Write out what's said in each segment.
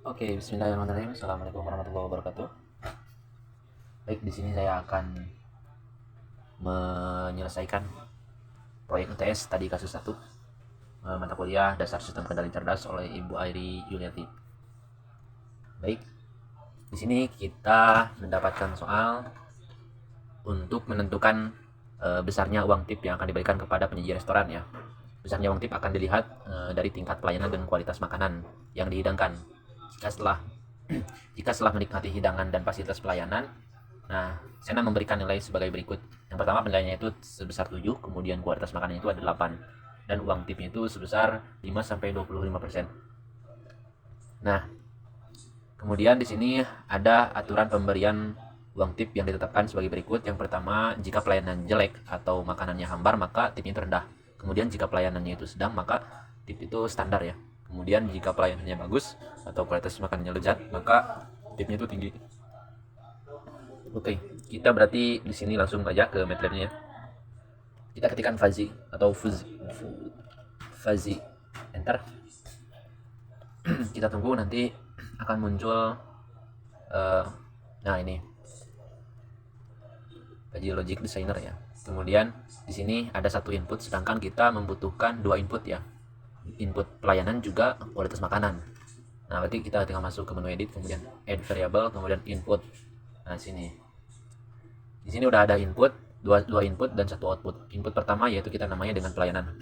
Oke, bismillahirrahmanirrahim. Assalamualaikum warahmatullahi wabarakatuh. Baik, di sini saya akan menyelesaikan proyek UTS tadi kasus 1, mata kuliah Dasar Sistem Kendali Cerdas oleh Ibu Airi Yuliati. Baik, di sini kita mendapatkan soal untuk menentukan besarnya uang tip yang akan diberikan kepada penyaji restoran ya. Besarnya uang tip akan dilihat dari tingkat pelayanan dan kualitas makanan yang dihidangkan. Jika setelah menikmati hidangan dan fasilitas pelayanan, nah, Sena memberikan nilai sebagai berikut. Yang pertama, penilaiannya itu sebesar 7, kemudian kualitas makanan itu ada 8, dan uang tipnya itu sebesar 5-25%. Nah, kemudian di sini ada aturan pemberian uang tip yang ditetapkan sebagai berikut. Yang pertama, jika pelayanan jelek atau makanannya hambar, maka tipnya itu rendah. Kemudian jika pelayanannya itu sedang, maka tip itu standar ya. Kemudian jika pelayanannya bagus atau kualitas makanannya lezat, maka tipnya itu tinggi. Oke, kita berarti di sini langsung aja ke MATLAB-nya. Kita ketikkan Fazi atau Fazi, enter. Kita tunggu, nanti akan muncul nah ini Fazi Logic Designer ya. Kemudian di sini ada satu input, sedangkan kita membutuhkan 2 input ya. Input pelayanan juga kualitas makanan. Nah, berarti kita tinggal masuk ke menu edit, kemudian add variable, kemudian input. Nah, sini. Di sini udah ada input, dua input dan satu output. Input pertama yaitu kita namanya dengan pelayanan.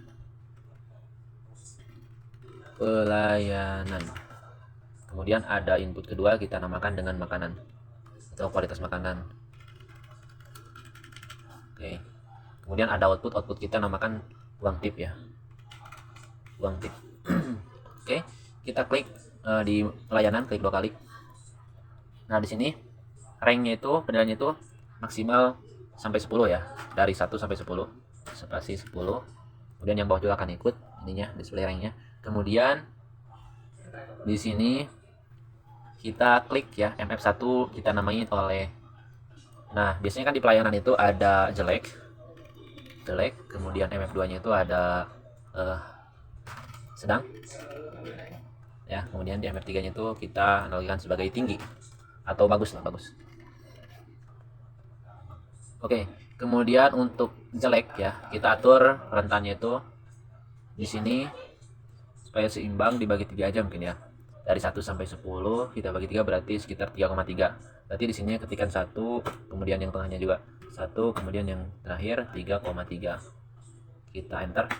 Pelayanan. Kemudian ada input kedua, kita namakan dengan makanan atau kualitas makanan. Oke. Kemudian ada output, output kita namakan uang tip ya. Uang tip. Oke, kita klik di pelayanan, klik 2 kali. Nah, di sini ranknya itu, penilaiannya itu maksimal sampai 10 ya, dari 1 sampai 10, spasi 10. Kemudian yang bawah juga akan ikut ininya, display ranknya. Kemudian di sini kita klik ya, MF1 kita namain oleh, nah biasanya kan di pelayanan itu ada jelek, kemudian MF2 nya itu ada sedang ya, kemudian di MF3 nya itu kita analogikan sebagai tinggi atau bagus lah, bagus. Oke, kemudian untuk jelek ya, kita atur rentannya itu di sini supaya seimbang, dibagi 3 aja mungkin ya. Dari 1 sampai 10 kita bagi 3 berarti sekitar 3,3. Berarti di sini ketikkan 1, kemudian yang tengahnya juga 1, kemudian yang terakhir 3,3. Kita enter.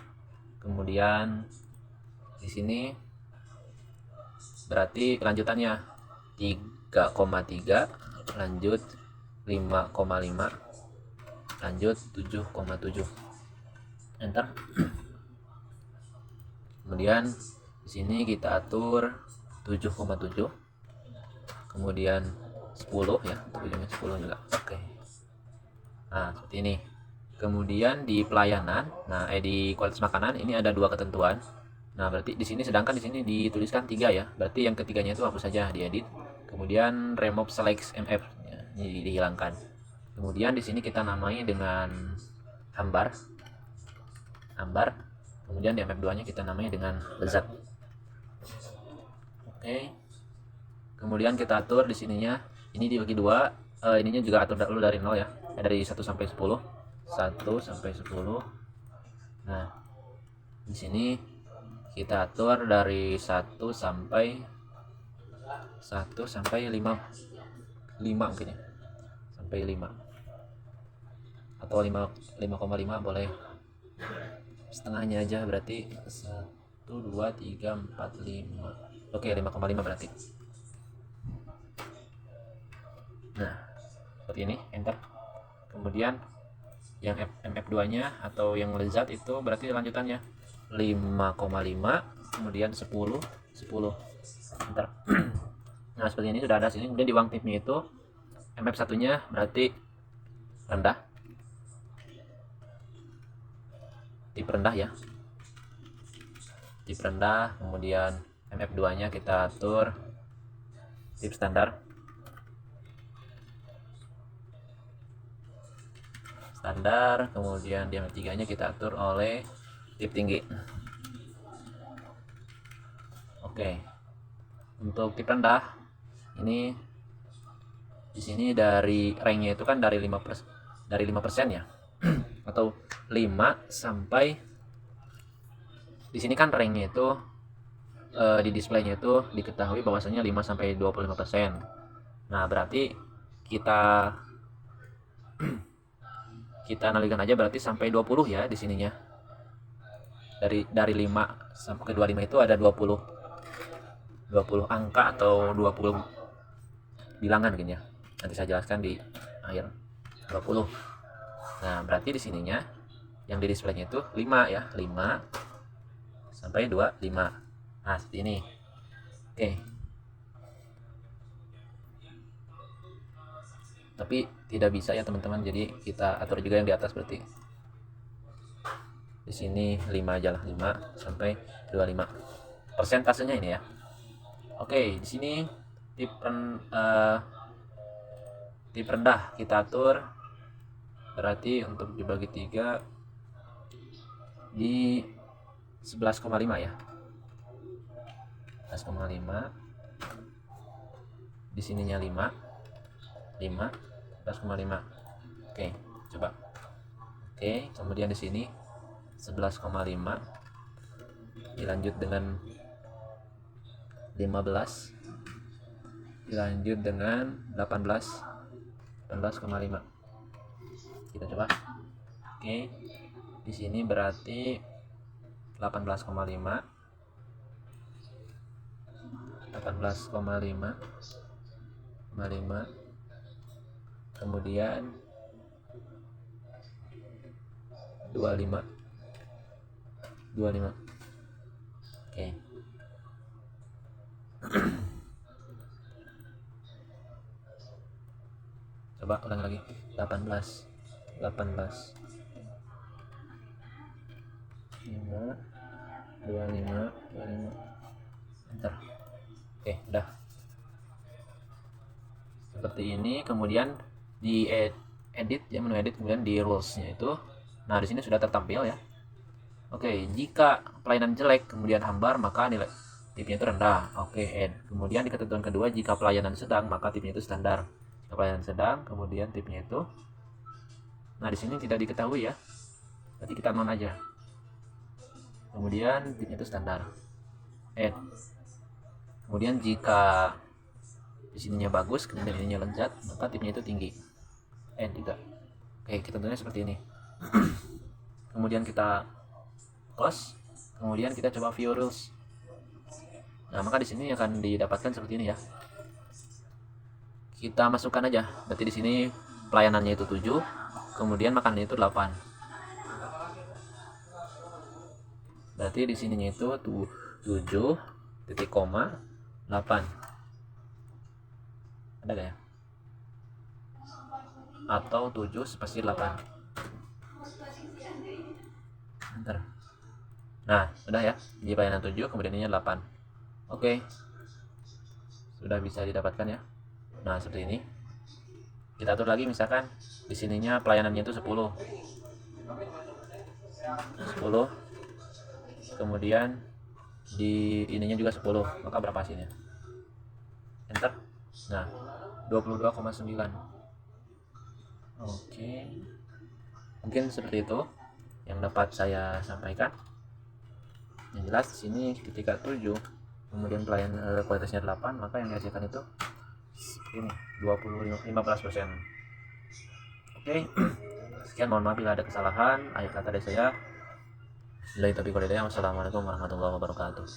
Kemudian di sini berarti kelanjutannya 3,3, lanjut 5,5, lanjut 7,7. Enter. Kemudian di sini kita atur 7,7. Kemudian 10 ya, ujungnya 10 juga. Oke. Nah, seperti ini. Kemudian di pelayanan, nah di kualitas makanan ini ada 2 ketentuan. Nah, berarti di sini, sedangkan di sini dituliskan 3 ya. Berarti yang ketiganya itu hapus saja, diedit. Kemudian remove select MF ya, ini dihilangkan. Kemudian di sini kita namai dengan hambar. Kemudian di MF2 nya kita namai dengan lezat. Oke. Kemudian kita atur di sininya, ini dibagi 2, ininya juga atur dulu dari 0 ya. Dari 1 sampai 10. 1 sampai 10. Nah, di sini kita atur dari 1 sampai 5 mungkin ya. Sampai 5. Atau 5,5 boleh. Setengahnya aja, berarti 1 2 3 4 5. Oke, 5,5 berarti. Nah, seperti ini, enter. Kemudian yang MF2 nya atau yang lezat itu berarti lanjutannya 5,5, kemudian 10, enter. Nah, seperti ini sudah ada sini. Kemudian di uang tipnya itu MF1 nya berarti rendah, tip rendah ya, tip rendah. Kemudian MF2 nya kita atur tip standar, kemudian di MF3 nya kita atur oleh tip tinggi. Oke. Untuk tip rendah ini di sini dari ranknya itu kan dari 5% ya atau 5 sampai di sini kan ranknya itu di displaynya itu diketahui bahwasanya 5 sampai 25%. Nah, berarti kita analikan aja berarti sampai 20 ya di sininya. Dari 5 sampai ke 25 itu ada 20 angka atau 20 bilangan gini ya. Nanti saya jelaskan di akhir 20. Nah, berarti di sininya yang di displaynya itu 5 ya, 5 sampai 25. Nah, seperti ini. Oke. Tapi tidak bisa ya teman-teman, jadi kita atur juga yang di atas berarti. Di sini 5 aja lah, 5 sampai 25. Persentasenya ini ya. Oke, di sini tip rendah kita atur berarti untuk dibagi 3 di 11,5 ya. 11,5. Di sininya 5, 11,5. Oke, coba. Oke, kemudian di sini 11,5 dilanjut dengan 15, dilanjut dengan 18,5. Kita coba. Oke, di sini berarti 18,5, 5, kemudian 25. Oke. Coba ulang lagi. 18, 5, 25. Enter. Oke, udah seperti ini. Kemudian di edit ya, menu edit, kemudian di rules-nya itu, nah di sini sudah tertampil ya. Oke, jika pelayanan jelek kemudian hambar maka nilai tipnya itu rendah. Oke, add. Kemudian di ketentuan kedua, jika pelayanan sedang maka tipnya itu standar. Jika pelayanan sedang kemudian tipnya itu, nah di sini tidak diketahui ya, berarti kita non aja. Kemudian tipnya itu standar. Add. Kemudian jika di sininya bagus kemudian ininya lezat maka tipnya itu tinggi. Add juga. Oke, ketentuannya seperti ini. Kemudian kita close, kemudian kita coba view rules. Nah, maka di sini akan didapatkan seperti ini ya. Kita masukkan aja. Berarti di sini pelayanannya itu 7, kemudian makanannya itu 8. Berarti di sininya itu 7 titik koma 8. Ada gak ya? Atau 7 spasi 8. Bentar. Nah, udah ya. Di pelayanan 7 kemudian ini 8. Oke. Sudah bisa didapatkan ya. Nah, seperti ini. Kita atur lagi misalkan di sininya pelayanannya itu 10. Kemudian di ininya juga 10. Maka berapa hasilnya? Enter. Nah, 22,9. Oke. Mungkin seperti itu yang dapat saya sampaikan. Yang jelas di sini ketika 7 kemudian kualitasnya 8, maka yang dihasilkan itu ini 15%. Oke. Sekian, mohon maaf bila ada kesalahan. Akhir kata dari saya. Wassalamualaikum warahmatullahi wabarakatuh.